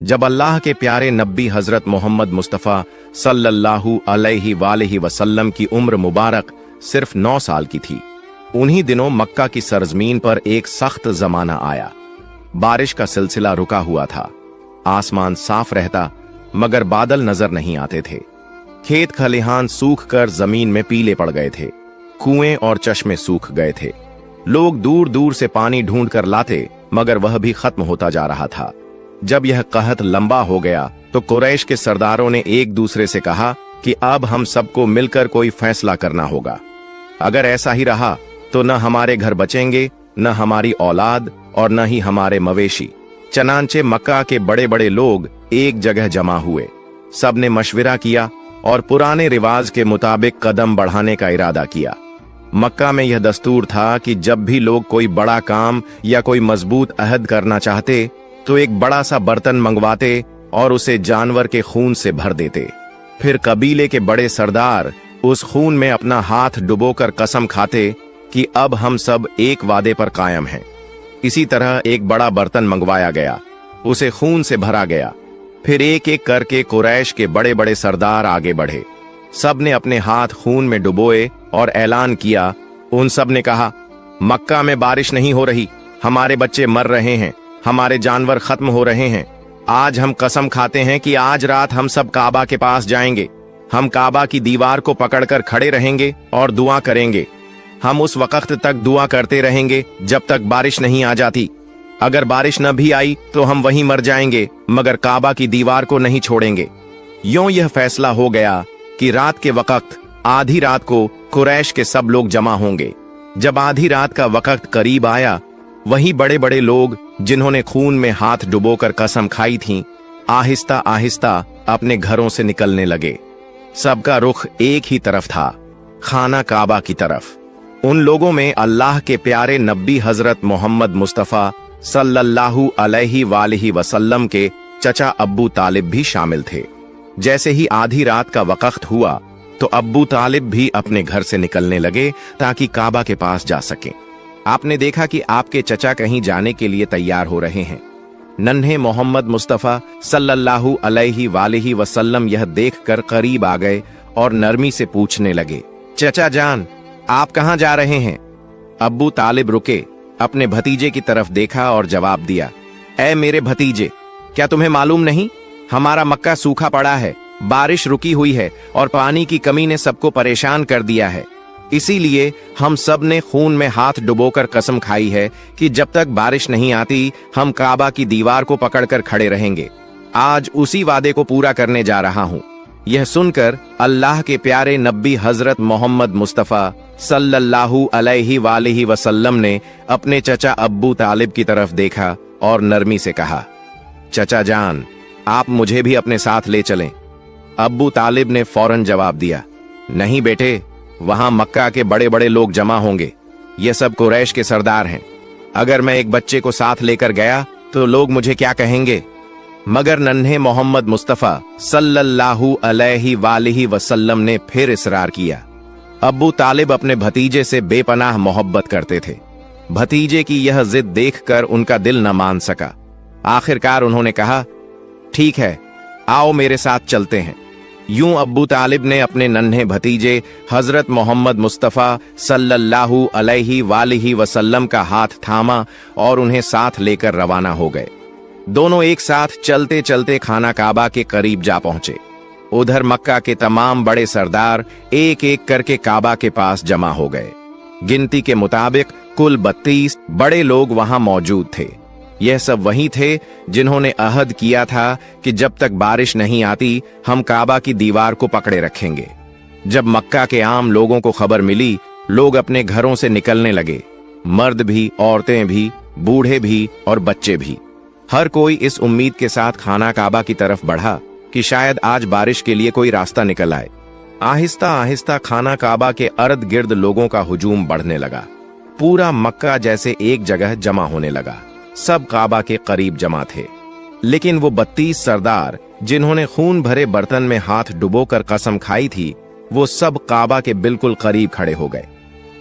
जब अल्लाह के प्यारे नबी हजरत मोहम्मद मुस्तफ़ा सल्लल्लाहु अलैहि वसल्लम की उम्र मुबारक सिर्फ 9 साल की थी, उन्हीं दिनों मक्का की सरजमीन पर एक सख्त जमाना आया। बारिश का सिलसिला रुका हुआ था। आसमान साफ रहता मगर बादल नजर नहीं आते थे। खेत खलिहान सूख कर जमीन में पीले पड़ गए थे। कुएं और चश्मे सूख गए थे। लोग दूर दूर से पानी ढूंढ कर लाते मगर वह भी खत्म होता जा रहा था। जब यह कहत लंबा हो गया तो कुरैश के सरदारों ने एक दूसरे से कहा कि अब हम सबको मिलकर कोई फैसला करना होगा। अगर ऐसा ही रहा तो न हमारे घर बचेंगे, न हमारी औलाद और न ही हमारे मवेशी। चनांचे मक्का के बड़े बड़े लोग एक जगह जमा हुए। सबने मशविरा किया और पुराने रिवाज के मुताबिक कदम बढ़ाने का इरादा किया। मक्का में यह दस्तूर था कि जब भी लोग कोई बड़ा काम या कोई मजबूत अहद करना चाहते तो एक बड़ा सा बर्तन मंगवाते और उसे जानवर के खून से भर देते। फिर कबीले के बड़े सरदार उस खून में अपना हाथ डुबोकर कसम खाते कि अब हम सब एक वादे पर कायम हैं। इसी तरह एक बड़ा बर्तन मंगवाया गया, उसे खून से भरा गया। फिर एक एक करके कुरैश के बड़े बड़े सरदार आगे बढ़े। सब ने अपने हाथ खून में डुबोए और ऐलान किया। उन सब ने कहा, मक्का में बारिश नहीं हो रही, हमारे बच्चे मर रहे हैं, हमारे जानवर खत्म हो रहे हैं। आज हम कसम खाते हैं कि आज रात हम सब काबा के पास जाएंगे। हम काबा की दीवार को पकड़कर खड़े रहेंगे और दुआ करेंगे। हम उस वक्त तक दुआ करते रहेंगे जब तक बारिश नहीं आ जाती। अगर बारिश न भी आई तो हम वहीं मर जाएंगे मगर काबा की दीवार को नहीं छोड़ेंगे। यूं यह फैसला हो गया कि रात के वक्त आधी रात को कुरैश के सब लोग जमा होंगे। जब आधी रात का वक्त करीब आया, वही बड़े बड़े लोग जिन्होंने खून में हाथ डुबोकर कसम खाई थी, आहिस्ता आहिस्ता अपने घरों से निकलने लगे। सबका रुख एक ही तरफ था, खाना काबा की तरफ। उन लोगों में अल्लाह के प्यारे नबी हजरत मोहम्मद मुस्तफ़ा सल्लल्लाहु अलैहि वसल्लम के चचा अब्बू तालिब भी शामिल थे। जैसे ही आधी रात का वक्त हुआ तो अब्बू तालिब भी अपने घर से निकलने लगे ताकि काबा के पास जा सकें। आपने देखा कि आपके चचा कहीं जाने के लिए तैयार हो रहे हैं। नन्हे मोहम्मद मुस्तफ़ा सल्लल्लाहु अलैहि वसल्लम यह देखकर करीब आ गए और नरमी से पूछने लगे, चचा जान, आप कहां जा रहे हैं? अब्बू तालिब रुके, अपने भतीजे की तरफ देखा और जवाब दिया, ऐ मेरे भतीजे, क्या तुम्हें मालूम नहीं, हमारा मक्का सूखा पड़ा है, बारिश रुकी हुई है और पानी की कमी ने सबको परेशान कर दिया है। इसीलिए हम सब ने खून में हाथ डुबोकर कसम खाई है कि जब तक बारिश नहीं आती हम काबा की दीवार को पकड़कर खड़े रहेंगे। आज उसी वादे को पूरा करने जा रहा हूँ। यह सुनकर अल्लाह के प्यारे नबी हजरत मोहम्मद मुस्तफ़ा सल्लल्लाहु अलैहि वसल्लम ने अपने चचा अब्बू तालिब की तरफ देखा और नरमी से कहा, चचा जान, आप मुझे भी अपने साथ ले चलें। अब्बू तालिब ने फौरन जवाब दिया, नहीं बेटे, वहां मक्का के बड़े बड़े लोग जमा होंगे। ये सब कुरैश के सरदार हैं। अगर मैं एक बच्चे को साथ लेकर गया तो लोग मुझे क्या कहेंगे? मगर नन्हे मोहम्मद मुस्तफ़ा सल्लल्लाहु अलैहि वसल्लम ने फिर इसरार किया। अब्बू तालिब अपने भतीजे से बेपनाह मोहब्बत करते थे। भतीजे की यह जिद देखकर उनका दिल न मान सका। आखिरकार उन्होंने कहा, ठीक है, आओ मेरे साथ चलते हैं। यूं अब्बू तालिब ने अपने नन्हे भतीजे हजरत मोहम्मद मुस्तफ़ा सल्लल्लाहु अलैहि वसल्लम का हाथ थामा और उन्हें साथ लेकर रवाना हो गए। दोनों एक साथ चलते चलते खाना काबा के करीब जा पहुंचे। उधर मक्का के तमाम बड़े सरदार एक एक करके काबा के पास जमा हो गए। गिनती के मुताबिक कुल 32 बड़े लोग वहां मौजूद थे। यह सब वही थे जिन्होंने अहद किया था कि जब तक बारिश नहीं आती हम काबा की दीवार को पकड़े रखेंगे। जब मक्का के आम लोगों को खबर मिली, लोग अपने घरों से निकलने लगे। मर्द भी, औरतें भी, बूढ़े भी और बच्चे भी। हर कोई इस उम्मीद के साथ खाना काबा की तरफ बढ़ा कि शायद आज बारिश के लिए कोई रास्ता निकल आए। आहिस्ता आहिस्ता खाना काबा के अर्द गिर्द लोगों का हुजूम बढ़ने लगा। पूरा मक्का जैसे एक जगह जमा होने लगा। सब काबा के करीब जमा थे। लेकिन वो 32 सरदार जिन्होंने खून भरे बर्तन में हाथ डुबोकर कसम खाई थी, वो सब काबा के बिल्कुल करीब खड़े हो गए।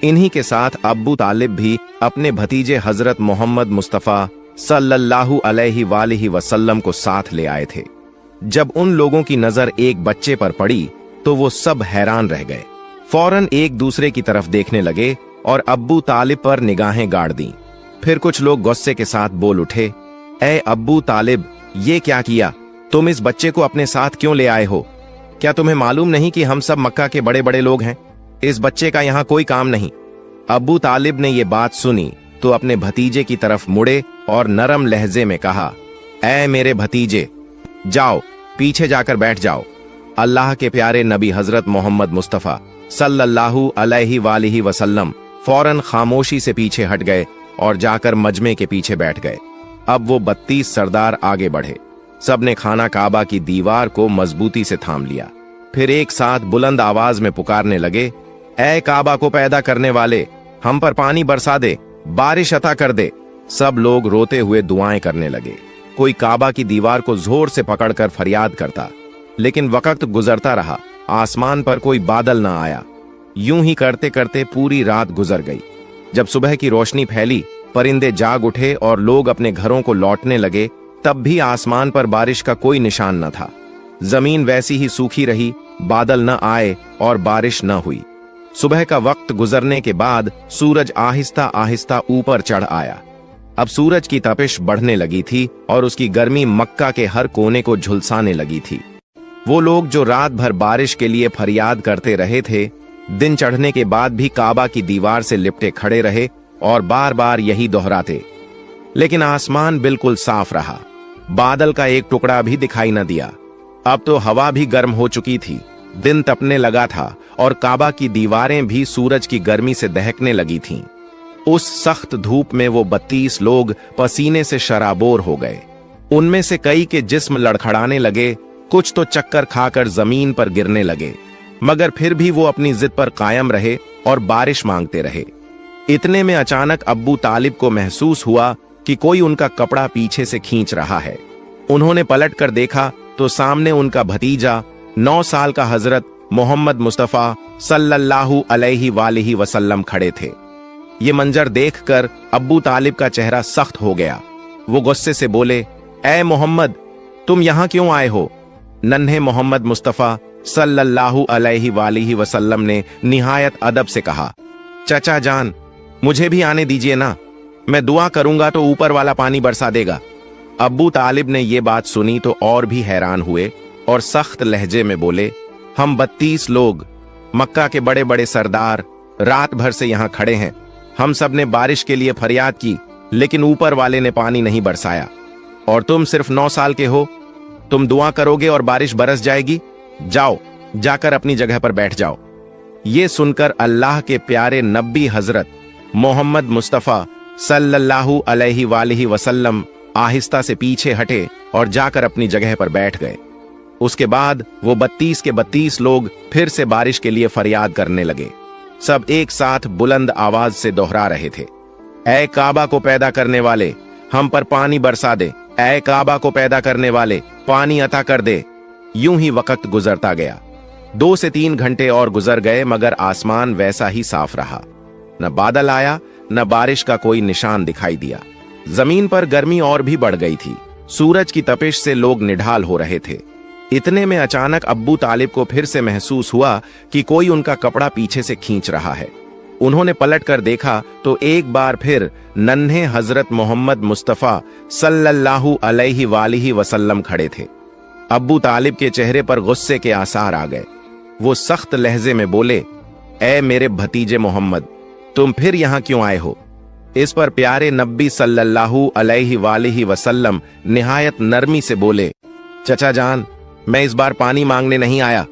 इन्हीं के साथ अब्बू तालिब भी अपने भतीजे हजरत मोहम्मद मुस्तफ़ा सल्लल्लाहु अलैहि वसल्लम को साथ ले आए थे। जब उन लोगों की नजर एक बच्चे पर पड़ी तो वो सब हैरान रह गए। फौरन एक दूसरे की तरफ देखने लगे और अब्बू तालिब पर निगाहें गाड़ दी। फिर कुछ लोग गुस्से के साथ बोल उठे, ए अब्बू तालिब, ये क्या किया? तुम इस बच्चे को अपने साथ क्यों ले आए हो? क्या तुम्हें मालूम नहीं कि हम सब मक्का के बड़े बड़े लोग हैं? इस बच्चे का यहाँ कोई काम नहीं। अब्बू तालिब ने ये बात सुनी तो अपने भतीजे की तरफ मुड़े और नरम लहजे में कहा, ऐ मेरे भतीजे, जाओ पीछे जाकर बैठ जाओ। अल्लाह के प्यारे नबी हजरत मोहम्मद मुस्तफा सल्लल्लाहु अलैहि वसल्लम फौरन खामोशी से पीछे हट गए और जाकर मजमे के पीछे बैठ गए। अब वो 32 सरदार आगे बढ़े। सबने खाना काबा की दीवार को मजबूती से थाम लिया। फिर एक साथ बुलंद आवाज में पुकारने लगे, ऐ काबा को पैदा करने वाले, हम पर पानी बरसा दे, बारिश अता कर दे। सब लोग रोते हुए दुआएं करने लगे। कोई काबा की दीवार को जोर से पकड़कर फरियाद करता, लेकिन वक्त गुजरता रहा, आसमान पर कोई बादल ना आया। यूं ही करते करते पूरी रात गुजर गई। जब सुबह की रोशनी फैली, परिंदे जाग उठे और लोग अपने घरों को लौटने लगे, तब भी आसमान पर बारिश का कोई निशान न था। जमीन वैसी ही सूखी रही, बादल न आए और बारिश न हुई। सुबह का वक्त गुजरने के बाद सूरज आहिस्ता आहिस्ता ऊपर चढ़ आया। अब सूरज की तपिश बढ़ने लगी थी और उसकी गर्मी मक्का के हर कोने को झुलसाने लगी थी। वो लोग जो रात भर बारिश के लिए फरियाद करते रहे थे, दिन चढ़ने के बाद भी काबा की दीवार से लिपटे खड़े रहे और बार बार यही दोहराते। लेकिन आसमान बिल्कुल साफ रहा, बादल का एक टुकड़ा भी दिखाई न दिया। अब तो हवा भी गर्म हो चुकी थी, दिन तपने लगा था और काबा की दीवारें भी सूरज की गर्मी से दहकने लगी थीं। उस सख्त धूप में वो 32 लोग पसीने से शराबोर हो गए। उनमें से कई के जिस्म लड़खड़ाने लगे, कुछ तो चक्कर खाकर जमीन पर गिरने लगे, मगर फिर भी वो अपनी जिद पर कायम रहे और बारिश मांगते रहे। इतने में अचानक अब्बू तालिब को महसूस हुआ कि कोई उनका कपड़ा पीछे से खींच रहा है। उन्होंने पलट कर देखा तो सामने उनका भतीजा 9 साल का हजरत मोहम्मद मुस्तफा सल्लल्लाहु अलैहि वसल्लम खड़े थे। ये मंजर देखकर अब्बू तालिब का चेहरा सख्त हो गया। वो गुस्से से बोले, ऐ मोहम्मद, तुम यहां क्यों आए हो? नन्हे मोहम्मद मुस्तफा सल्लल्लाहु अलैहि वसल्लम ने निहायत अदब से कहा, चचा जान, मुझे भी आने दीजिए ना, मैं दुआ करूंगा तो ऊपर वाला पानी बरसा देगा। अब्बू तालिब ने ये बात सुनी तो और भी हैरान हुए और सख्त लहजे में बोले, हम 32 लोग, मक्का के बड़े बड़े सरदार, रात भर से यहां खड़े हैं। हम सब ने बारिश के लिए फरियाद की, लेकिन ऊपर वाले ने पानी नहीं बरसाया। और तुम सिर्फ 9 साल के हो, तुम दुआ करोगे और बारिश बरस जाएगी? जाओ, जाकर अपनी जगह पर बैठ जाओ। ये सुनकर अल्लाह के प्यारे नबी हजरत मोहम्मद मुस्तफा सल्लल्लाहु अलैहि वसल्लम आहिस्ता से पीछे हटे और जाकर अपनी जगह पर बैठ गए। उसके बाद वो 32 के 32 लोग फिर से बारिश के लिए फरियाद करने लगे। सब एक साथ बुलंद आवाज से दोहरा रहे थे, ऐ काबा को पैदा करने वाले, हम पर पानी बरसा दे। ऐ काबा को पैदा करने वाले, पानी अता कर दे। यूं ही वक्त गुजरता गया। 2 से 3 घंटे और गुजर गए, मगर आसमान वैसा ही साफ रहा। न बादल आया, न बारिश का कोई निशान दिखाई दिया। जमीन पर गर्मी और भी बढ़ गई थी। सूरज की तपिश से लोग निढाल हो रहे थे। इतने में अचानक अब्बू तालिब को फिर से महसूस हुआ कि कोई उनका कपड़ा पीछे से खींच रहा है। उन्होंने पलट कर देखा तो एक बार फिर नन्हे हजरत मोहम्मद मुस्तफा सल्लल्लाहु अलैहि वसल्लम खड़े थे। अब्बू तालिब के चेहरे पर गुस्से के आसार आ गए। वो सख्त लहजे में बोले, ऐ मेरे भतीजे मोहम्मद, तुम फिर यहां क्यों आए हो? इस पर प्यारे नबी सल्लल्लाहु अलैहि वसल्लम निहायत नरमी से बोले, चचा जान, मैं इस बार पानी मांगने नहीं आया,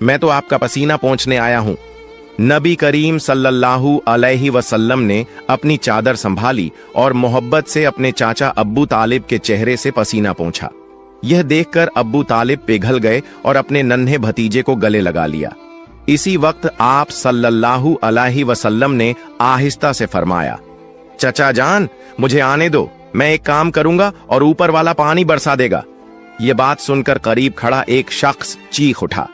मैं तो आपका पसीना पोंछने आया हूं। नबी करीम सल्लल्लाहु अलैहि वसल्लम ने अपनी चादर संभाली और मोहब्बत से अपने चाचा अब्बू तालिब के चेहरे से पसीना पोंछा। यह देखकर अब्बू तालिब पिघल गए और अपने नन्हे भतीजे को गले लगा लिया। इसी वक्त आप सल्लल्लाहु अलैहि वसल्लम ने आहिस्ता से फरमाया, चचा जान, मुझे आने दो, मैं एक काम करूंगा और ऊपर वाला पानी बरसा देगा। ये बात सुनकर करीब खड़ा एक शख्स चीख उठा,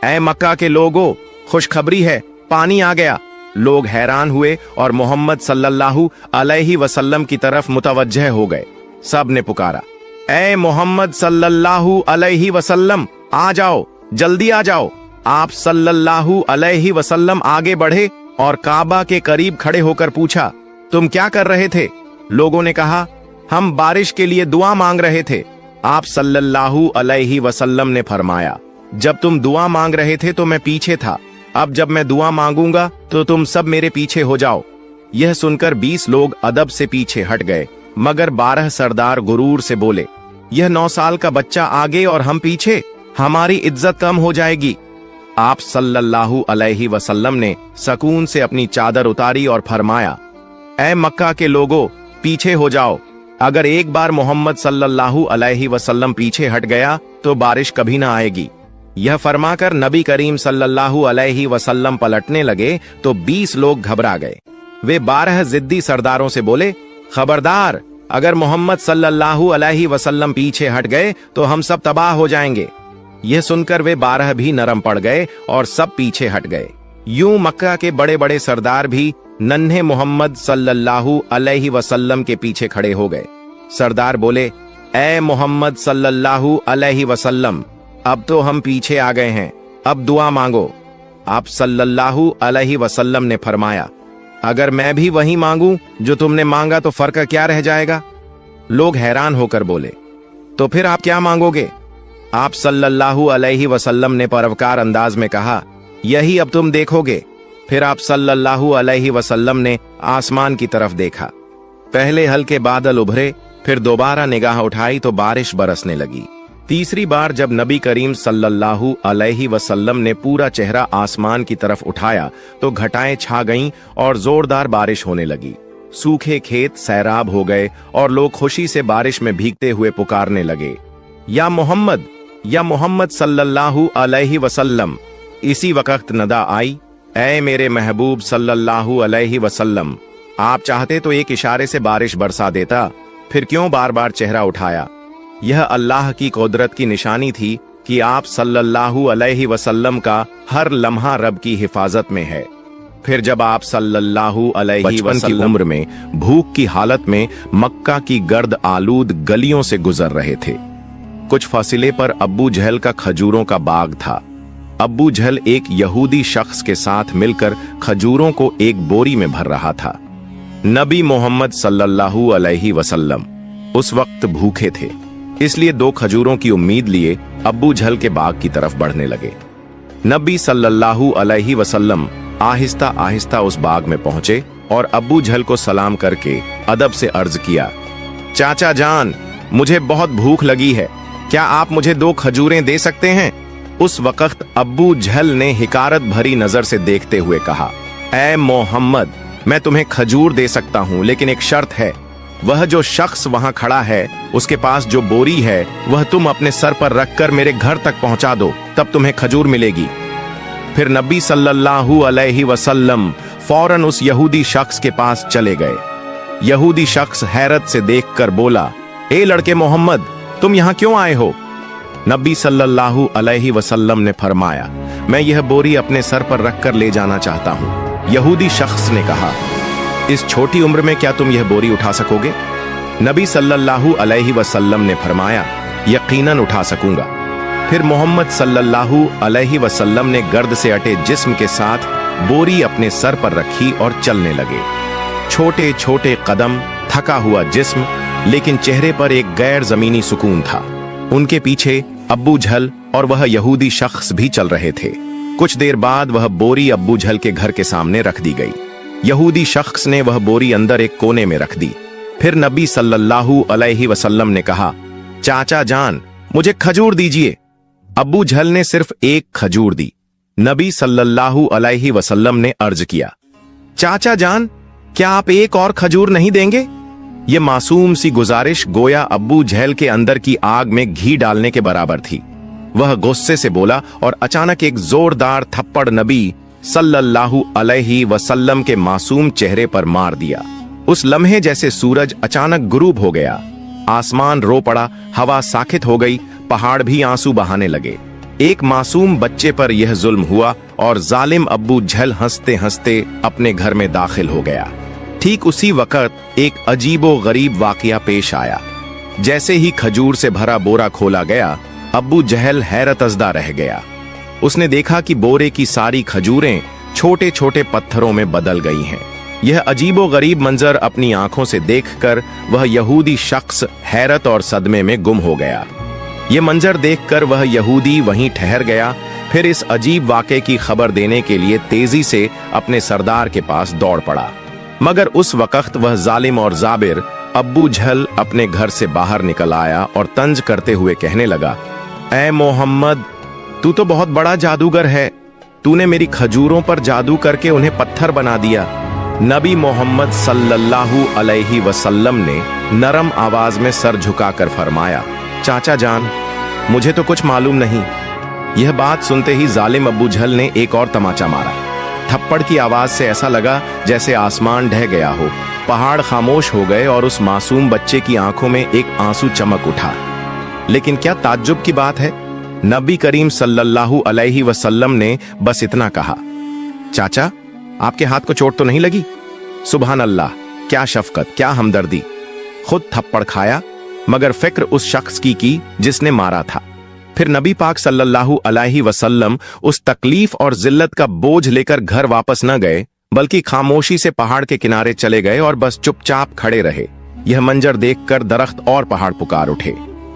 ऐ मक्का के लोगों, खुशखबरी है, पानी आ गया। लोग हैरान हुए और मोहम्मद सल्लल्लाहु अलैहि वसल्लम की तरफ मुतवज्जह हो गए। सब ने पुकारा, ए मोहम्मद सल्लल्लाहु अलैहि वसल्लम, आ जाओ, जल्दी आ जाओ। आप सल्लल्लाहु अलैहि वसल्लम आगे बढ़े और काबा के करीब खड़े होकर पूछा, तुम क्या कर रहे थे? लोगों ने कहा, हम बारिश के लिए दुआ मांग रहे थे। आप सल्लल्लाहु अलैहि वसल्लम ने फरमाया, जब तुम दुआ मांग रहे थे तो मैं पीछे था, अब जब मैं दुआ मांगूंगा तो तुम सब मेरे पीछे हो जाओ। यह सुनकर 20 लोग अदब से पीछे हट गए, मगर 12 सरदार गुरूर से बोले, यह 9 साल का बच्चा आगे और हम पीछे, हमारी इज्जत कम हो जाएगी। आप सल्लल्लाहु अलैहि वसल्लम ने सकून से अपनी चादर उतारी और फरमाया, ऐ मक्का के लोगों, पीछे हो जाओ। अगर एक बार मोहम्मद सल्लल्लाहु अलैहि वसल्लम पीछे हट गया तो बारिश कभी ना आएगी। यह फरमाकर नबी करीम सल्लल्लाहु अलैहि वसल्लम पलटने लगे तो 20 लोग घबरा गए। वे 12 जिद्दी सरदारों से बोले, खबरदार, अगर मोहम्मद सल्लल्लाहु अलैहि वसल्लम पीछे हट गए तो हम सब तबाह हो जाएंगे। यह सुनकर वे 12 भी नरम पड़ गए और सब पीछे हट गए। यूं मक्का के बड़े बड़े सरदार भी नन्हे मोहम्मद सल्लल्लाहु अलैहि वसल्लम के पीछे खड़े हो गए। सरदार बोले, ए मोहम्मद सल्लल्लाहु अलैहि वसल्लम, अब तो हम पीछे आ गए हैं, अब दुआ मांगो। आप सल्लल्लाहु अलैहि वसल्लम ने फरमाया, अगर मैं भी वही मांगूं जो तुमने मांगा तो फर्क क्या रह जाएगा? लोग हैरान होकर बोले, तो फिर आप क्या मांगोगे? आप सल्लल्लाहु अलैहि वसल्लम ने परोपकार अंदाज में कहा, यही अब तुम देखोगे। फिर आप सल्लल्लाहु अलैहि वसल्लम ने आसमान की तरफ देखा। पहले हल्के बादल उभरे, फिर दोबारा निगाह उठाई तो बारिश बरसने लगी। तीसरी बार जब नबी करीम सल्लल्लाहु अलैहि वसल्लम ने पूरा चेहरा आसमान की तरफ उठाया तो घटाएं छा गईं और जोरदार बारिश होने लगी। सूखे खेत सैराब हो गए और लोग खुशी से बारिश में भीगते हुए पुकारने लगे, या मोहम्मद सल्लल्लाहु अलैहि वसल्लम। इसी वक्त नदा आई, ऐ मेरे महबूब सल्लल्लाहु अलैहि वसल्लम, आप चाहते तो एक इशारे से बारिश बरसा देता, फिर क्यों बार बार चेहरा उठाया? यह अल्लाह की कुदरत की निशानी थी कि आप सल्लल्लाहु अलैहि वसल्लम का हर लम्हा रब की हिफाजत में है। फिर जब आप सल्लल्लाहु अलैहि वसल्लम की उम्र में भूख की हालत में मक्का की गर्द आलूद गलियों से गुजर रहे थे। कुछ फासिले पर अब्बू जहल का खजूरों का बाग था। अब्बू जहल एक यहूदी शख्स के साथ मिलकर खजूरों को एक बोरी में भर रहा था। नबी मोहम्मद सल्लल्लाहु अलैहि वसल्लम उस वक्त भूखे थे, इसलिए 2 खजूरों की उम्मीद लिए अब्बू जहल के बाग की तरफ बढ़ने लगे। नबी सल्लल्लाहु अलैहि वसल्लम आहिस्ता आहिस्ता उस बाग में पहुंचे और अब्बू जहल को सलाम करके अदब से अर्ज किया, चाचा जान, मुझे बहुत भूख लगी है, क्या आप मुझे 2 खजूरें दे सकते हैं? उस वक्त अब्बू जहल ने हिकारत भरी नजर से देखते हुए कहा, ऐ मोहम्मद, मैं तुम्हें खजूर दे सकता हूं, लेकिन एक शर्त है। वह जो शख्स वहां खड़ा है उसके पास जो बोरी है वह तुम अपने सर पर रखकर मेरे घर तक पहुंचा दो, तब तुम्हें खजूर मिलेगी। फिर नबी सल्लल्लाहु अलैहि वसल्लम फौरन उस यहूदी शख्स के पास चले गए। यहूदी शख्स हैरत से देखकर बोला, ए लड़के मोहम्मद, तुम यहां क्यों आए हो? नबी सल्लल्लाहु अलैहि वसल्लम ने फरमाया, मैं यह बोरी अपने सर पर रखकर ले जाना चाहता हूं। यहूदी शख्स ने कहा, इस छोटी उम्र में क्या तुम यह बोरी उठा सकोगे? नबी सल्लल्लाहु अलैहि वसल्लम ने फरमाया, यकीनन उठा सकूंगा। फिर मोहम्मद सल्लल्लाहु अलैहि वसल्लम ने गर्द से अटे जिस्म के साथ बोरी अपने सर पर रखी और चलने लगे। छोटे छोटे कदम, थका हुआ जिस्म, लेकिन चेहरे पर एक गैर जमीनी सुकून था। उनके पीछे अब्बू जहल और वह यहूदी शख्स भी चल रहे थे। कुछ देर बाद वह बोरी अब्बू जहल के घर के सामने रख दी गई। यहूदी शख्स ने वह बोरी अंदर एक कोने में रख दी। फिर नबी सल्लल्लाहु अलैहि वसल्लम ने कहा, चाचा जान, मुझे खजूर दीजिए। अब्बू जहल ने सिर्फ एक खजूर दी। नबी सल्लल्लाहु अलैहि वसल्लम ने अर्ज किया, चाचा जान, क्या आप एक और खजूर नहीं देंगे? ये मासूम सी गुजारिश गोया अब्बू जहल के अंदर की आग में घी डालने के बराबर थी। वह गुस्से से बोला और अचानक एक जोरदार थप्पड़ नबी सल्लल्लाहु अलैहि वसल्लम के मासूम चेहरे पर मार दिया। उस लम्हे जैसे सूरज अचानक गुरूब हो गया। आसमान रो पड़ा, हवा साखित हो गई, पहाड़ भी आंसू बहाने लगे। एक मासूम बच्चे पर यह जुल्म हुआ और जालिम अब्बू जहल हंसते हंसते अपने घर में दाखिल हो गया। ठीक उसी वक्त एक अजीबो गरीब वाकया पेश आया। जैसे ही खजूर से भरा बोरा खोला गया, अब्बू जहल हैरतज़दा रह गया। उसने देखा कि बोरे की सारी खजूरें छोटे छोटे पत्थरों में बदल गई हैं। यह अजीबो गरीब मंजर अपनी आंखों से देखकर वह यहूदी शख्स हैरत और सदमे में गुम हो गया। यह मंजर देखकर वह यहूदी वहीं ठहर गया। फिर इस अजीब वाक़े की खबर देने के लिए तेजी से अपने सरदार के पास दौड़ पड़ा। मगर उस वक्त वह जालिम और जाबिर अब्बू जहल अपने घर से बाहर निकल आया और तंज करते हुए कहने लगा, ऐ मोहम्मद, तू तो बहुत बड़ा जादूगर है। तूने मेरी खजूरों पर जादू करके उन्हें पत्थर बना दिया। नबी मोहम्मद सल्लल्लाहु अलैहि वसल्लम ने नरम आवाज में सर झुकाकर फरमाया, चाचा जान, मुझे तो कुछ मालूम नहीं। यह बात सुनते ही जालिम अब्बू जहल ने एक और तमाचा मारा। थप्पड़ की आवाज से ऐसा लगा जैसे आसमान ढह गया हो। पहाड़ खामोश हो गए और उस मासूम बच्चे की आंखों में एक आंसू चमक उठा। लेकिन क्या ताज्जुब की बात है, नबी करीम सल्लल्लाहु अलैहि वसल्लम ने बस इतना कहा, चाचा, आपके हाथ को चोट तो नहीं लगी? सुभान अल्लाह, क्या शफकत, क्या हमदर्दी। खुद थप्पड़ खाया मगर फिक्र उस शख्स की जिसने मारा था। फिर नबी पाक सल्लल्लाहु अलैहि वसल्लम उस तकलीफ और जिल्लत का बोझ लेकर घर वापस न गए, बल्कि खामोशी से पहाड़ के किनारे चले गए और बस चुपचाप खड़े रहे। यह मंजर देखकर दरख्त और पहाड़ पुकार उठे।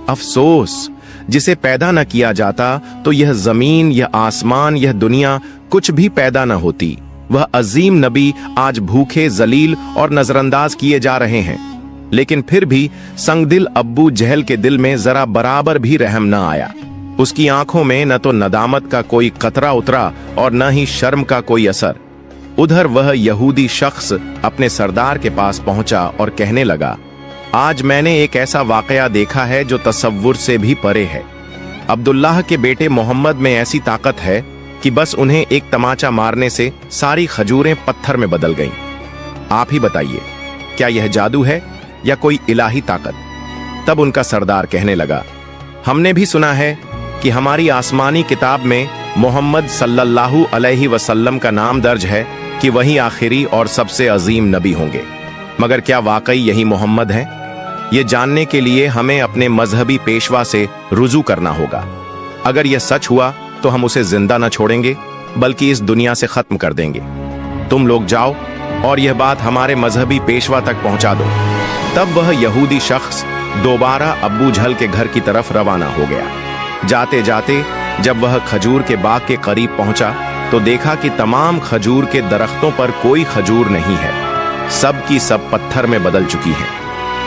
अफसोस, जिसे पैदा न किया जाता तो यह जमीन, यह आसमान, यह दुनिया कुछ भी पैदा न होती। वह अजीम नबी आज भूखे, जलील और नजरअंदाज किए जा रहे हैं। लेकिन फिर भी संगदिल अब्बू जहल के दिल में जरा बराबर भी रहम न आया। उसकी आंखों में न तो नदामत का कोई कतरा उतरा और न ही शर्म का कोई असर। उधर वह यहूदी शख्स अपने सरदार के पास पहुंचा और कहने लगा, आज मैंने एक ऐसा वाकया देखा है जो तसव्वुर से भी परे है। अब्दुल्लाह के बेटे मोहम्मद में ऐसी ताकत है कि बस उन्हें एक तमाचा मारने से सारी खजूरें पत्थर में बदल गईं। आप ही बताइए, क्या यह जादू है या कोई इलाही ताकत? तब उनका सरदार कहने लगा, हमने भी सुना है कि हमारी आसमानी किताब में मोहम्मद सल्लल्लाहु अलैहि वसल्लम का नाम दर्ज है कि वही आखिरी और सबसे अजीम नबी होंगे। मगर क्या वाकई यही मोहम्मद हैं? ये जानने के लिए हमें अपने मजहबी पेशवा से रुजू करना होगा। अगर यह सच हुआ तो हम उसे जिंदा न छोड़ेंगे, बल्कि इस दुनिया से खत्म कर देंगे। तुम लोग जाओ और यह बात हमारे मजहबी पेशवा तक पहुंचा दो। तब वह यहूदी शख्स दोबारा अब्बू जहल के घर की तरफ रवाना हो गया। जाते जाते जब वह खजूर के बाग के करीब पहुंचा तो देखा कि तमाम खजूर के दरख्तों पर कोई खजूर नहीं है, सब की सब पत्थर में बदल चुकी हैं।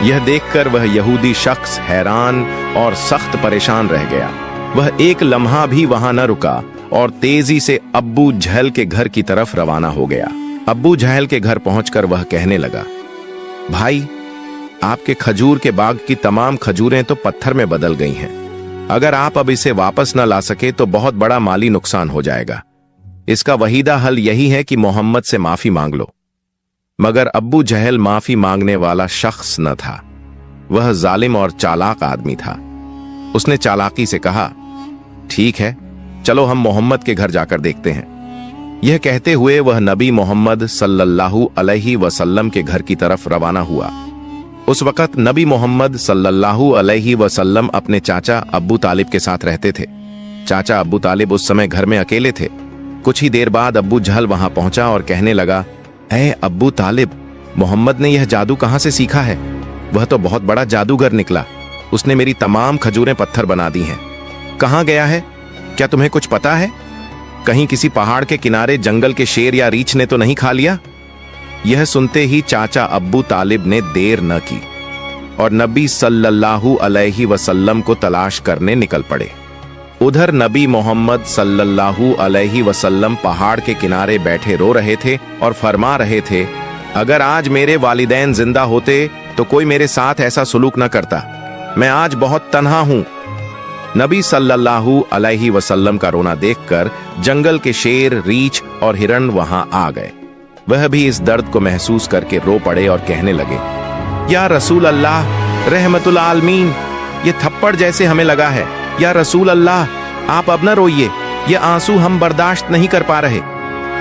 यह देखकर वह यहूदी शख्स हैरान और सख्त परेशान रह गया। वह एक लम्हा भी वहां न रुका और तेजी से अब्बू जहल के घर की तरफ रवाना हो गया। अब्बू जहल के घर पहुंचकर वह कहने लगा, भाई, आपके खजूर के बाग की तमाम खजूरें तो पत्थर में बदल गई हैं। अगर आप अब इसे वापस न ला सके तो बहुत बड़ा माली नुकसान हो जाएगा। इसका वहीदा हल यही है कि मोहम्मद से माफी मांग लो। मगर अब्बू जहल माफी मांगने वाला शख्स न था। वह जालिम और चालाक आदमी था। उसने चालाकी से कहा, ठीक है, चलो हम मोहम्मद के घर जाकर देखते हैं। यह कहते हुए वह नबी मोहम्मद सल्लल्लाहु अलैहि वसल्लम के घर की तरफ रवाना हुआ। उस वक्त नबी मोहम्मद सल्लल्लाहु अलैहि वसल्लम अपने चाचा अब्बू तालिब के साथ रहते थे। चाचा अब्बू तालिब उस समय घर में अकेले थे। कुछ ही देर बाद अब्बू जहल वहां पहुंचा और कहने लगा, ऐ अब्बू तालिब, मोहम्मद ने यह जादू कहां से सीखा है? वह तो बहुत बड़ा जादूगर निकला। उसने मेरी तमाम खजूरें पत्थर बना दी हैं। कहां गया है? क्या तुम्हें कुछ पता है? कहीं किसी पहाड़ के किनारे जंगल के शेर या रीछ ने तो नहीं खा लिया? यह सुनते ही चाचा अब्बू तालिब ने देर न की और नबी सल्लल्लाहु अलैहि वसल्लम को तलाश करने निकल पड़े। उधर नबी मोहम्मद सल्लल्लाहु अलैहि वसल्लम पहाड़ के किनारे बैठे रो रहे थे और फरमा रहे थे, अगर आज मेरे वालिदैन जिंदा होते तो कोई मेरे साथ ऐसा सुलूक न करता। मैं आज बहुत तन्हा हूं। नबी सल्लल्लाहु अलैहि वसल्लम का रोना देखकर जंगल के शेर, रीछ और हिरण वहां आ गए। वह भी इस दर्द को महसूस करके रो पड़े और कहने लगे, या रसूल अल्लाह, रहमतुल आलमीन, ये थप्पड़ जैसे हमें लगा है। या रसूल अल्लाह, आप अब न रोइए, ये आंसू हम बर्दाश्त नहीं कर पा रहे।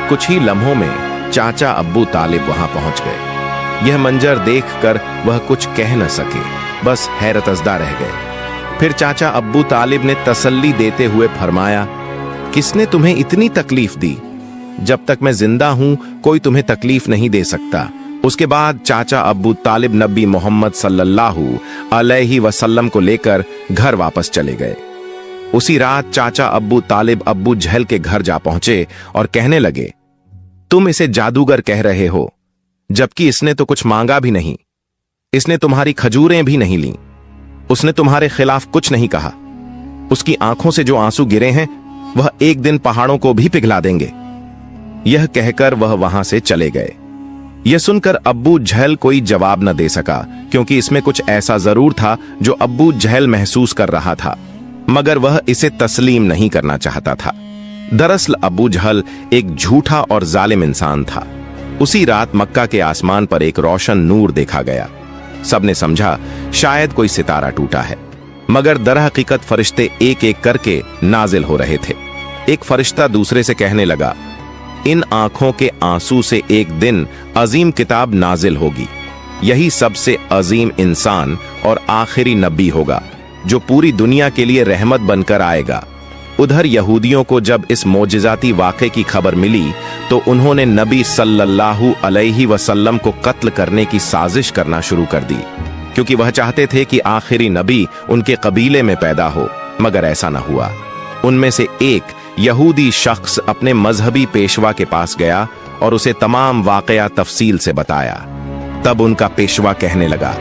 कुछ ही लम्हों में चाचा अब्बू तालिब वहां पहुंच गए। यह मंजर देखकर वह कुछ कह न सके। बस हैरतज़दा रह गए। फिर चाचा अब्बू तालिब ने तसल्ली देते हुए फरमाया, किसने तुम्हें इतनी तकलीफ दी? जब तक मैं जिंदा हूं कोई तुम्हें तकलीफ नहीं दे सकता। उसके बाद चाचा अब्बू तालिब नबी मोहम्मद सल्लल्लाहु अलैहि वसल्लम को लेकर घर वापस चले गए। उसी रात चाचा अब्बू तालिब अब्बू जहल के घर जा पहुंचे और कहने लगे, तुम इसे जादूगर कह रहे हो, जबकि इसने तो कुछ मांगा भी नहीं। इसने तुम्हारी खजूरें भी नहीं लीं। उसने तुम्हारे खिलाफ कुछ नहीं कहा। उसकी आंखों से जो आंसू गिरे हैं वह एक दिन पहाड़ों को भी पिघला देंगे। यह कहकर वह वहां से चले गए। यह सुनकर अब्बू जहल कोई जवाब न दे सका, क्योंकि इसमें कुछ ऐसा जरूर था जो अब्बू जहल महसूस कर रहा था, मगर वह इसे तस्लीम नहीं करना चाहता था। दरअसल अब्बू जहल एक झूठा और जालिम इंसान था। उसी रात मक्का के आसमान पर एक रोशन नूर देखा गया। सबने समझा शायद कोई सितारा टूटा है, मगर दरहकीकत फरिश्ते एक एक करके नाजिल हो रहे थे। एक फरिश्ता दूसरे से कहने लगा, इन आंखों के आंसू से एक दिन अजीम किताब नाजिल होगी। यही सबसे अजीम इंसान और आखिरी नबी होगा जो पूरी दुनिया के लिए रहमत बनकर आएगा। उधर यहूदियों को जब इस मोजिजाती वाक़े की खबर मिली तो उन्होंने नबी सल्लल्लाहु अलैहि वसल्लम को कत्ल करने की साजिश करना शुरू कर दी, क्योंकि वह चाहते थे कि आखिरी नबी उनके कबीले में पैदा हो, मगर ऐसा न हुआ। उनमें से एक यहूदी शख्स अपने मजहबी पेशवा के पास गया और उसे तमाम वाकया तफसील से बताया। तब उनका पेशवा कहने लगा,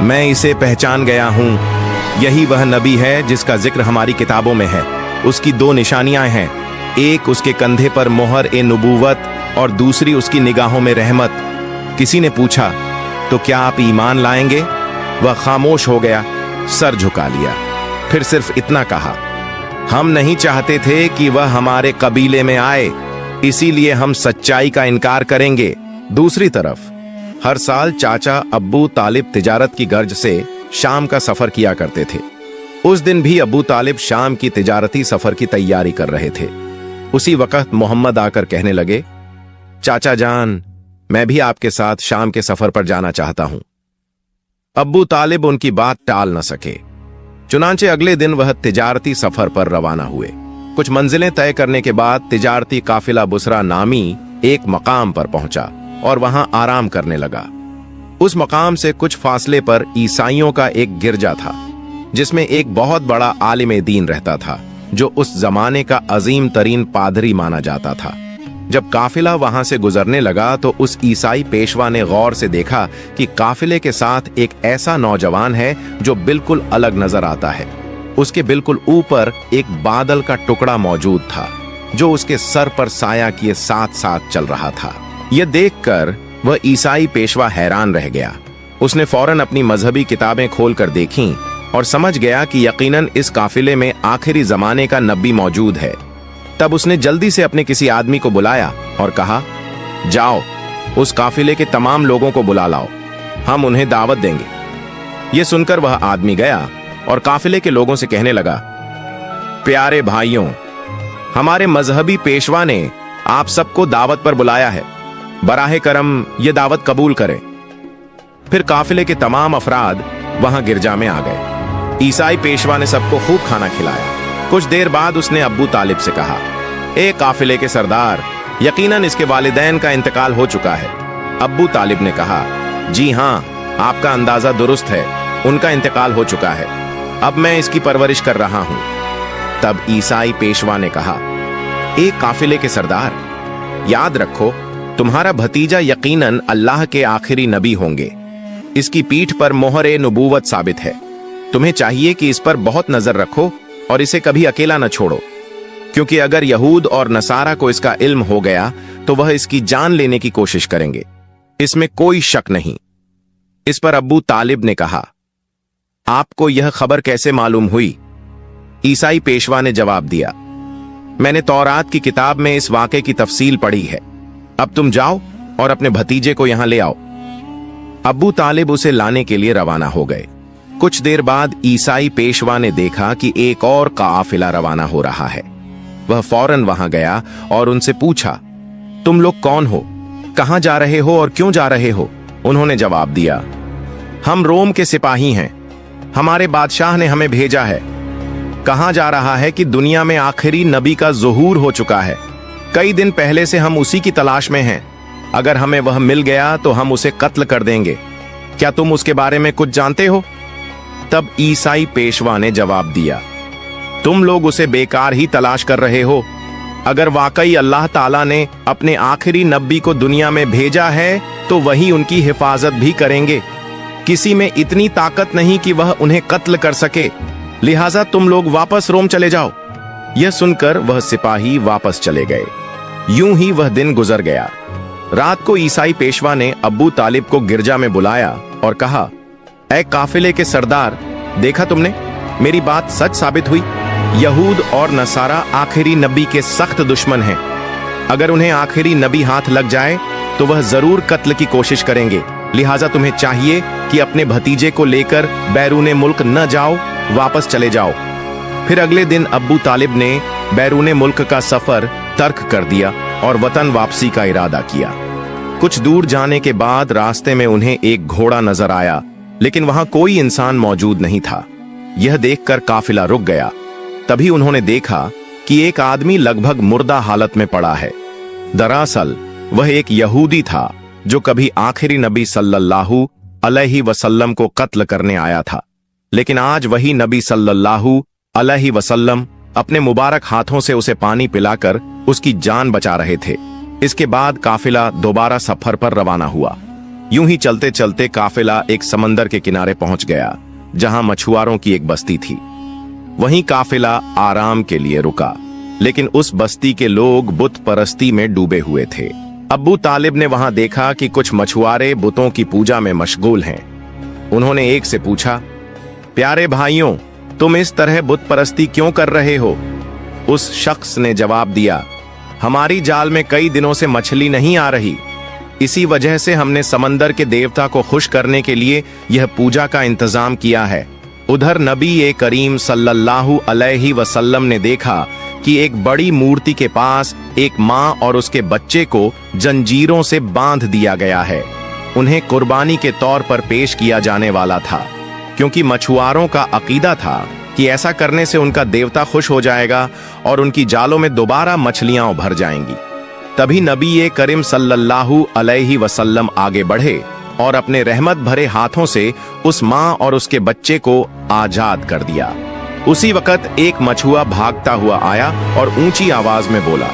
मैं इसे पहचान गया हूं। यही वह नबी है जिसका जिक्र हमारी किताबों में है। उसकी दो निशानियां हैं, एक उसके कंधे पर मोहर ए नबूवत और दूसरी उसकी निगाहों में रहमत। किसी ने पूछा, तो क्या आप ईमान लाएंगे? वह खामोश हो गया, सर झुका लिया, फिर सिर्फ इतना कहा, हम नहीं चाहते थे कि वह हमारे कबीले में आए, इसीलिए हम सच्चाई का इनकार करेंगे। दूसरी तरफ हर साल चाचा अब्बू तालिब तिजारत की गर्ज से शाम का सफर किया करते थे। उस दिन भी अब्बू तालिब शाम की तिजारती सफर की तैयारी कर रहे थे। उसी वक्त मोहम्मद आकर कहने लगे, चाचा जान, मैं भी आपके साथ शाम के सफर पर जाना चाहता हूं। अब्बू तालिब उनकी बात टाल न सके। चुनांचे अगले दिन वह तिजारती सफर पर रवाना हुए। कुछ मंजिलें तय करने के बाद तिजारती काफिला बुसरा नामी एक मकाम पर पहुंचा और वहां आराम करने लगा। उस मकाम से कुछ फासले पर ईसाइयों का एक गिरजा था, जिसमें एक बहुत बड़ा आलिम दीन रहता था, जो उस जमाने का अजीम तरीन पादरी माना जाता था। जब काफिला वहां से गुजरने लगा तो उस ईसाई पेशवा ने गौर से देखा कि काफिले के साथ एक ऐसा नौजवान है जो बिल्कुल अलग नजर आता है। उसके बिल्कुल ऊपर एक बादल का टुकड़ा मौजूद था, जो उसके सर पर साया किए साथ साथ चल रहा था। यह देखकर वह ईसाई पेशवा हैरान रह गया। उसने फौरन अपनी मजहबी किताबें खोलकर देखीं और समझ गया कि यकीनन इस काफिले में आखिरी जमाने का नबी मौजूद है। तब उसने जल्दी से अपने किसी आदमी को बुलाया और कहा, जाओ उस काफिले के तमाम लोगों को बुला लाओ, हम उन्हें दावत देंगे। यह सुनकर वह आदमी गया और काफिले के लोगों से कहने लगा, प्यारे भाइयों, हमारे मजहबी पेशवा ने आप सबको दावत पर बुलाया है, बराहे करम ये दावत कबूल करें। फिर काफिले के तमाम अफराद वहां गिरजा में आ गए। ईसाई पेशवा ने सबको खूब खाना खिलाया। कुछ देर बाद उसने अब्बू तालिब से कहा, ए काफिले के सरदार, यकीनन इसके वालिदैन का इंतकाल हो चुका है। अब्बू तालिब ने कहा, जी हां, आपका अंदाजा दुरुस्त है, उनका इंतकाल हो चुका है। अब मैं इसकी परवरिश कर रहा हूं। तब ईसाई पेशवा ने कहा, ए काफिले के सरदार, याद रखो तुम्हारा भतीजा यकीनन अल्लाह के आखिरी नबी होंगे। इसकी पीठ पर मोहर नबूवत साबित है। तुम्हें चाहिए कि इस पर बहुत नजर रखो और इसे कभी अकेला न छोड़ो, क्योंकि अगर यहूद और नसारा को इसका इल्म हो गया तो वह इसकी जान लेने की कोशिश करेंगे, इसमें कोई शक नहीं। इस पर अब्बू तालिब ने कहा, आपको यह खबर कैसे मालूम हुई? ईसाई पेशवा ने जवाब दिया, मैंने तौरात की किताब में इस वाक़े की तफसील पढ़ी है। अब तुम जाओ और अपने भतीजे को यहां ले आओ। अब्बू तालिब उसे लाने के लिए रवाना हो गए। कुछ देर बाद ईसाई पेशवा ने देखा कि एक और काफिला रवाना हो रहा है। वह फौरन वहां गया और उनसे पूछा, तुम लोग कौन हो, कहां जा रहे हो और क्यों जा रहे हो? उन्होंने जवाब दिया, हम रोम के सिपाही हैं, हमारे बादशाह ने हमें भेजा है। कहा जा रहा है कि दुनिया में आखिरी नबी का ज़ुहूर हो चुका है। कई दिन पहले से हम उसी की तलाश में हैं। अगर हमें वह मिल गया तो हम उसे कत्ल कर देंगे। क्या तुम उसके बारे में कुछ जानते हो? तब ईसाई पेशवा ने जवाब दिया, तुम लोग उसे बेकार ही तलाश कर रहे हो। अगर वाकई अल्लाह ताला ने अपने आखिरी नबी को दुनिया में भेजा है तो वही उनकी हिफाजत भी करेंगे। किसी में इतनी ताकत नहीं कि वह उन्हें कत्ल कर सके, लिहाजा तुम लोग वापस रोम चले जाओ। यह सुनकर वह सिपाही वापस चले गए। यूं ही वह दिन गुजर गया। रात को ईसाई पेशवा ने अब्बू तालिब को गिरजा में बुलाया और कहा, ऐ काफिले के सरदार, देखा तुमने, मेरी बात सच साबित हुई। यहूद और नसारा आखिरी नबी के सख्त दुश्मन हैं। अगर उन्हें आखिरी नबी हाथ लग जाए तो वह जरूर कत्ल की कोशिश करेंगे। लिहाजा तुम्हें चाहिए कि अपने भतीजे को लेकर बैरूने मुल्क न जाओ, वापस चले जाओ। फिर अगले दिन अब्बू तालिब ने बैरूने मुल्क का सफर तर्क कर दिया और वतन वापसी का इरादा किया। कुछ दूर जाने के बाद रास्ते में उन्हें एक घोड़ा नजर आया, लेकिन वहां कोई इंसान मौजूद नहीं था। यह देखकर काफिला रुक गया। तभी उन्होंने देखा कि एक आदमी लगभग मुर्दा हालत में पड़ा है। दरअसल वह एक यहूदी था जो कभी आखिरी नबी सल्लल्लाहु अलैहि वसल्लम को कत्ल करने आया था। लेकिन आज वही नबी सल्लल्लाहु अलैहि वसल्लम अपने मुबारक हाथों से उसे पानी पिलाकर उसकी जान बचा रहे थे। इसके बाद काफिला दोबारा सफर पर रवाना हुआ। यूं ही चलते चलते काफिला एक समंदर के किनारे पहुंच गया, जहां मछुआरों की एक बस्ती थी। वहीं काफिला आराम के लिए रुका, लेकिन उस बस्ती के लोग बुत परस्ती में डूबे हुए थे। अब्बू तालिब ने वहां देखा कि कुछ मछुआरे बुतों की पूजा में मशगूल हैं। उन्होंने एक से पूछा, प्यारे भाइयों, तुम इस तरह बुत परस्ती क्यों कर रहे हो? उस शख्स ने जवाब दिया, हमारी जाल में कई दिनों से मछली नहीं आ रही, इसी वजह से हमने समंदर के देवता को खुश करने के लिए यह पूजा का इंतजाम किया है। उधर नबी करीम सल्लल्लाहु अलैहि वसल्लम ने देखा कि एक बड़ी मूर्ति के पास एक माँ और उसके बच्चे को जंजीरों से बांध दिया गया है। उन्हें कुर्बानी के तौर पर पेश किया जाने वाला था, क्योंकि मछुआरों का अकीदा था कि ऐसा करने से उनका देवता खुश हो जाएगा और उनकी जालों में दोबारा मछलियां उभर जाएंगी। तभी नबी करीम सल्लल्लाहु अलैहि वसल्लम आगे बढ़े और अपने रहमत भरे हाथों से उस माँ और उसके बच्चे को आजाद कर दिया। उसी वक्त एक मछुआ भागता हुआ आया और ऊंची आवाज में बोला,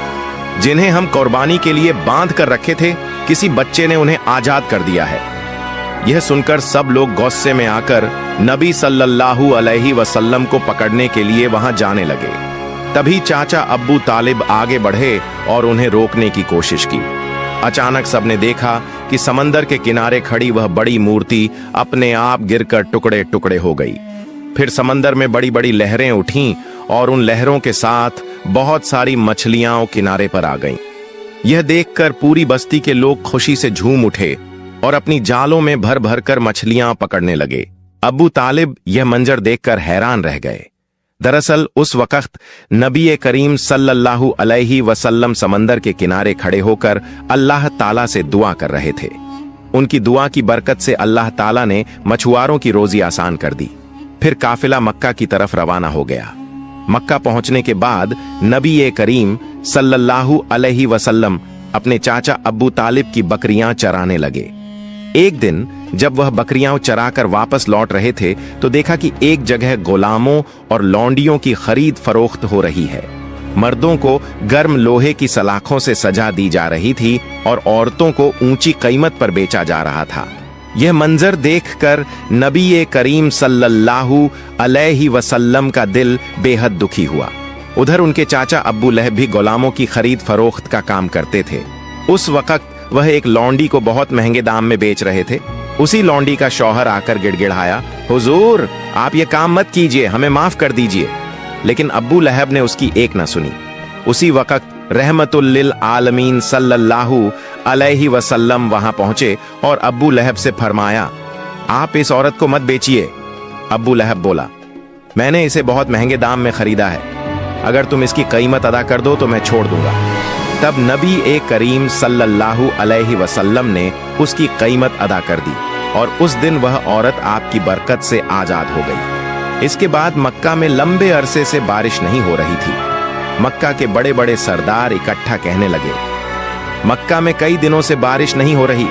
जिन्हें हम कुर्बानी के लिए बांध कर रखे थे, किसी बच्चे ने उन्हें आजाद कर दिया है। यह सुनकर सब लोग गुस्से में आकर नबी सल्लल्लाहु अलैहि वसल्लम को पकड़ने के लिए वहां जाने लगे। तभी चाचा अब्बू तालिब आगे बढ़े और उन्हें रोकने की कोशिश की। अचानक सबने देखा कि समंदर के किनारे खड़ी वह बड़ी मूर्ति अपने आप गिरकर टुकड़े टुकड़े हो गई। फिर समंदर में बड़ी बड़ी लहरें उठीं और उन लहरों के साथ बहुत सारी मछलियां किनारे पर आ गईं। यह देखकर पूरी बस्ती के लोग खुशी से झूम उठे और अपनी जालों में भर भर कर मछलियां पकड़ने लगे। अब्बू तालिब यह मंजर देखकर हैरान रह गए। दरअसल उस वक्त नबी करीम सल्लल्लाहु अलैहि वसल्लम समंदर के किनारे खड़े होकर अल्लाह ताला से दुआ कर रहे थे। उनकी दुआ की बरकत से अल्लाह ताला ने मछुआरों की रोजी आसान कर दी। फिर काफिला मक्का की तरफ रवाना हो गया। मक्का पहुंचने के बाद नबी करीम सल्लल्लाहु अलैहि वसल्लम अपने चाचा अब्बू तालिब की बकरियां चराने लगे। एक दिन जब वह बकरियां चराकर वापस लौट रहे थे तो देखा कि एक जगह गुलामों और लौंडियों की खरीद फरोख्त हो रही है। मर्दों को गर्म लोहे की सलाखों से सजा दी जा रही थी और औरतों को ऊंची कीमत पर बेचा जा रहा था। यह मंजर देखकर नबी करीम सल्लल्लाहु अलैहि वसल्लम का दिल बेहद दुखी हुआ। उधर उनके चाचा अब्बू लहब भी गुलामों की खरीद फरोख्त का काम करते थे। उस वक्त वह एक लौंडी को बहुत महंगे दाम में बेच रहे थे। उसी लौंडी का शौहर आकर गिड़गिड़ाया, हुजूर, आप ये काम मत कीजिए, हमें माफ कर दीजिए। लेकिन अब्बू लहब ने उसकी एक न सुनी। उसी वक्त रहमतुल लिल आलमीन सल्लल्लाहु अलैहि वसल्लम वहां पहुंचे और अब्बू लहब से फरमाया, आप इस औरत को मत बेचिए। अब्बू लहब बोला, मैंने इसे बहुत महंगे दाम में खरीदा है, अगर तुम इसकी कीमत अदा कर दो तो मैं छोड़ दूंगा। तब नबी करीम सल्लल्लाहु अलैहि वसल्लम ने उसकी कीमत अदा कर दी। और उस दिन वह औरत आपकी बरकत से आजाद हो गई। इसके बाद मक्का में लंबे अरसे से बारिश नहीं हो रही थी। मक्का के बड़े बड़े सरदार इकट्ठा कहने लगे, मक्का में कई दिनों से बारिश नहीं हो रही,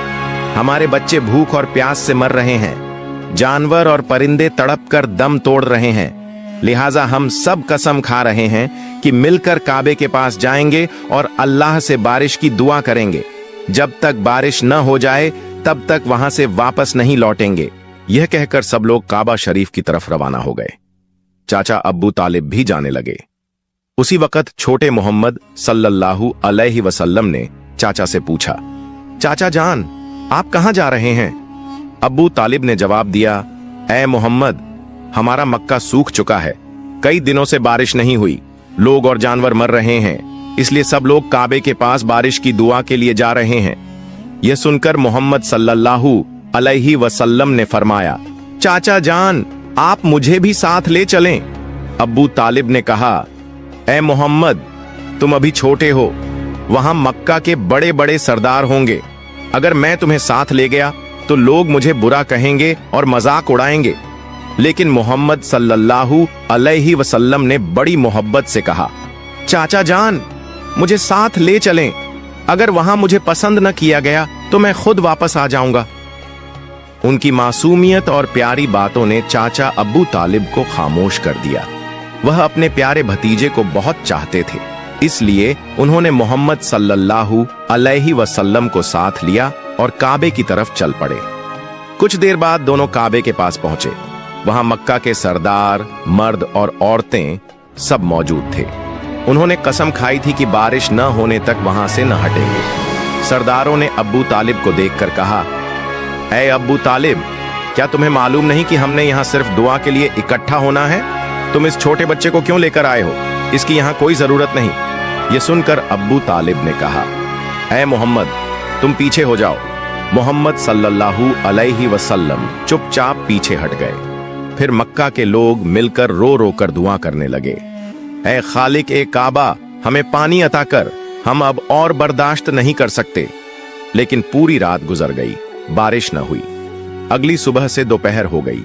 हमारे बच्चे भूख और प्यास से मर रहे हैं, जानवर और परिंदे तड़प कर दम तोड़ रहे हैं, लिहाजा हम सब कसम खा रहे हैं कि मिलकर काबे के पास जाएंगे और अल्लाह से बारिश की दुआ करेंगे। जब तक बारिश न हो जाए तब तक वहां से वापस नहीं लौटेंगे। यह कहकर सब लोग काबा शरीफ की तरफ रवाना हो गए। चाचा अब्बू तालिब भी जाने लगे। उसी वक्त छोटे मोहम्मद सल्लल्लाहु अलैहि वसल्लम ने चाचा से पूछा, चाचा जान, आप कहां जा रहे हैं? अब्बू तालिब ने जवाब दिया, ऐ मोहम्मद, हमारा मक्का सूख चुका है, कई दिनों से बारिश नहीं हुई, लोग और जानवर मर रहे हैं, इसलिए सब लोग काबे के पास बारिश की दुआ के लिए जा रहे हैं। यह सुनकर मोहम्मद सल्लल्लाहु अलैहि वसल्लम ने फरमाया, चाचा जान, आप मुझे भी साथ ले चलें। अब्बू तालिब ने कहा, ऐ मोहम्मद, तुम अभी छोटे हो, वहां मक्का के बड़े बड़े सरदार होंगे, अगर मैं तुम्हें साथ ले गया तो लोग मुझे बुरा कहेंगे और मजाक उड़ाएंगे। लेकिन मोहम्मद सल्लल्लाहु अलैहि वसल्लम ने बड़ी मोहब्बत से कहा, चाचा जान, मुझे साथ ले चलें, अगर वहां मुझे पसंद न किया गया तो मैं खुद वापस आ जाऊंगा। उनकी मासूमियत और प्यारी बातों ने चाचा अब्बू तालिब को खामोश कर दिया। वह अपने प्यारे भतीजे को बहुत चाहते थे, इसलिए उन्होंने मोहम्मद सल्लल्लाहु अलैहि वसल्लम को साथ लिया और काबे की तरफ चल पड़े। कुछ देर बाद दोनों काबे के पास पहुंचे। वहां मक्का के सरदार, मर्द और औरतें सब मौजूद थे। उन्होंने कसम खाई थी कि बारिश न होने तक वहां से न हटेंगे। सरदारों ने अब्बू तालिब को देखकर कहा, ऐ अब्बू तालिब, क्या तुम्हें मालूम नहीं कि हमने यहाँ सिर्फ दुआ के लिए इकट्ठा होना है? तुम इस छोटे बच्चे को क्यों लेकर आए हो? इसकी यहाँ कोई जरूरत नहीं। ये सुनकर अब्बू तालिब ने कहा, ऐ मोहम्मद, तुम पीछे हो जाओ। मोहम्मद सल्लल्लाहु अलैहि वसल्लम चुपचाप पीछे हट गए। फिर मक्का के लोग मिलकर रो रो कर दुआ करने लगे, ऐ खालिक ए काबा, हमें पानी अता कर, हम अब और बर्दाश्त नहीं कर सकते। लेकिन पूरी रात गुजर गई, बारिश न हुई। अगली सुबह से दोपहर हो गई।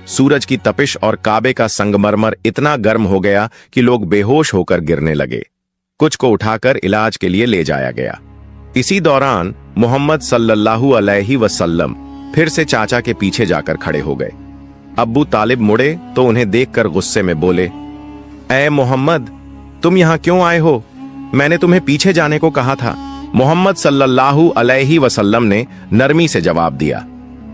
सूरज की तपिश और काबे का संगमरमर इतना गर्म हो गया कि लोग बेहोश होकर गिरने लगे। कुछ को उठाकर इलाज के लिए ले जाया गया। इसी दौरान मोहम्मद सल्लल्लाहु अलैहि वसल्लम फिर से चाचा के पीछे जाकर खड़े हो गए। अब्बू तालिब मुड़े तो उन्हें देखकर गुस्से में बोले, ऐ मोहम्मद, तुम यहाँ क्यों आए हो? मैंने तुम्हें पीछे जाने को कहा था। मोहम्मद सल्लल्लाहु अलैहि वसल्लम ने नरमी से जवाब दिया,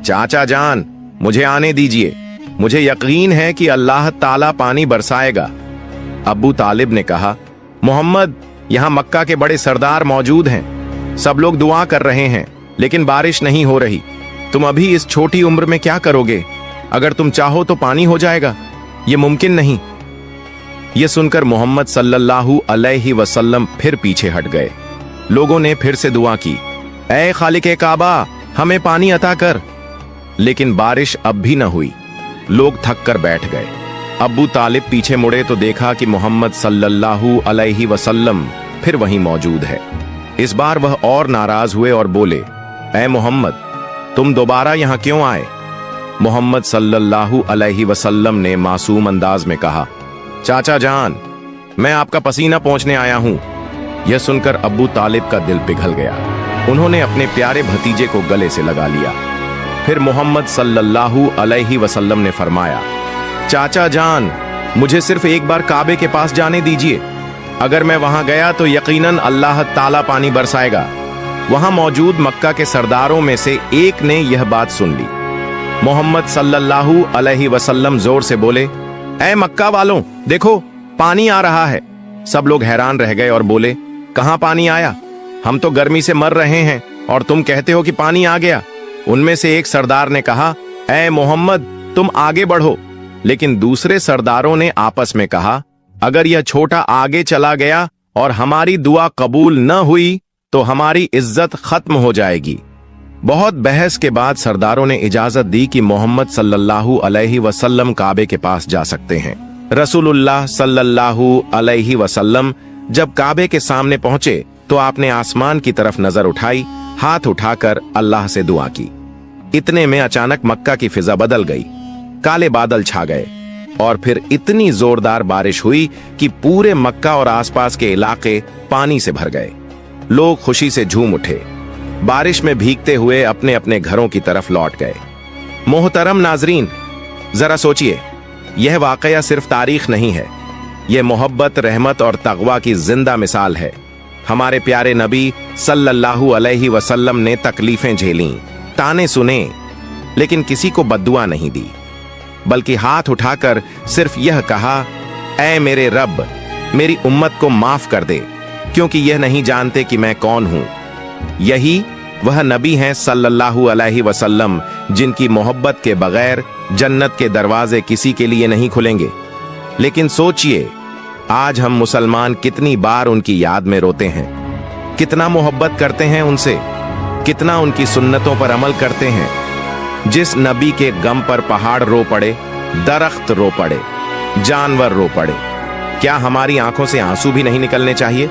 चाचा जान, मुझे आने दीजिए, मुझे यकीन है कि अल्लाह ताला पानी बरसाएगा। अब्बू तालिब ने कहा, मोहम्मद, यहाँ मक्का के बड़े सरदार मौजूद हैं, सब लोग दुआ कर रहे हैं, लेकिन बारिश नहीं हो रही। तुम अभी इस छोटी उम्र में क्या करोगे? अगर तुम चाहो तो पानी हो जाएगा, ये मुमकिन नहीं। यह सुनकर मोहम्मद सल्लल्लाहु अलैहि वसल्लम फिर पीछे हट गए। लोगों ने फिर से दुआ की, ऐ खालिक काबा, हमें पानी अता कर। लेकिन बारिश अब भी न हुई। लोग थक कर बैठ गए। अब्बू तालिब पीछे मुड़े तो देखा कि मोहम्मद सल्लल्लाहु अलैहि वसल्लम फिर वहीं मौजूद है। इस बार वह और नाराज हुए और बोले, ऐ मोहम्मद, तुम दोबारा यहां क्यों आए? मोहम्मद सल्लल्लाहु अलैहि वसल्लम ने मासूम अंदाज में कहा, चाचा जान, मैं आपका पसीना पोंछने आया हूं। यह सुनकर अब्बू तालिब का दिल पिघल गया। उन्होंने अपने प्यारे भतीजे को गले से लगा लिया। फिर मोहम्मद सल्लल्लाहु अलैहि वसल्लम ने फरमाया, चाचा जान, मुझे सिर्फ एक बार काबे के पास जाने दीजिए, अगर मैं वहां गया तो यकीनन अल्लाह ताला पानी बरसाएगा। वहां मौजूद मक्का के सरदारों में से एक ने यह बात सुन ली। मोहम्मद सल्लल्लाहु अलैहि वसल्लम जोर से बोले, ऐ मक्का वालों, देखो पानी आ रहा है। सब लोग हैरान रह गए और बोले, कहां पानी आया? हम तो गर्मी से मर रहे हैं और तुम कहते हो कि पानी आ गया। उनमें से एक सरदार ने कहा, ऐ मोहम्मद, तुम आगे बढ़ो। लेकिन दूसरे सरदारों ने आपस में कहा, अगर यह छोटा आगे चला गया और हमारी दुआ कबूल न हुई तो हमारी इज्जत खत्म हो जाएगी। बहुत बहस के बाद सरदारों ने इजाजत दी कि मोहम्मद सल्लल्लाहु अलैहि वसल्लम काबे के पास जा सकते हैं। रसूलुल्लाह सल्लल्लाहु अलैहि वसल्लम जब काबे के सामने पहुंचे तो आपने आसमान की तरफ नजर उठाई, हाथ उठाकर अल्लाह से दुआ की। इतने में अचानक मक्का की फिजा बदल गई, काले बादल छा गए और फिर इतनी जोरदार बारिश हुई कि पूरे मक्का और आसपास के इलाके पानी से भर गए। लोग खुशी से झूम उठे, बारिश में भीगते हुए अपने अपने घरों की तरफ लौट गए। मोहतरम नाजरीन, जरा सोचिए, यह वाकया सिर्फ तारीख नहीं है, यह मोहब्बत, रहमत और तक़वा की जिंदा मिसाल है। हमारे प्यारे नबी सल्लल्लाहु अलैहि वसल्लम ने तकलीफें झेलीं, ताने सुने, लेकिन किसी को बद्दुआ नहीं दी, बल्कि हाथ उठाकर सिर्फ यह कहा, ऐ मेरे रब, मेरी उम्मत को माफ कर दे, क्योंकि यह नहीं जानते कि मैं कौन हूं। यही वह नबी हैं सल्लल्लाहु अलैहि वसल्लम, जिनकी मोहब्बत के बगैर जन्नत के दरवाजे किसी के लिए नहीं खुलेंगे। लेकिन सोचिए, आज हम मुसलमान कितनी बार उनकी याद में रोते हैं, कितना मोहब्बत करते हैं उनसे, कितना उनकी सुन्नतों पर अमल करते हैं। जिस नबी के गम पर पहाड़ रो पड़े, दरख्त रो पड़े, जानवर रो पड़े, क्या हमारी आंखों से आंसू भी नहीं निकलने चाहिए?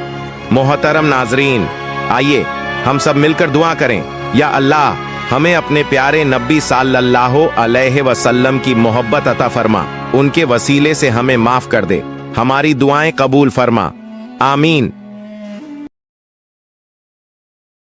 मोहतरम नाजरीन, आइए हम सब मिलकर दुआ करें, या अल्लाह, हमें अपने प्यारे नबी सल्लल्लाहु अलैहि वसल्लम की मोहब्बत अता फरमा, उनके वसीले से हमें माफ कर दे, हमारी दुआएं कबूल फरमा। आमीन।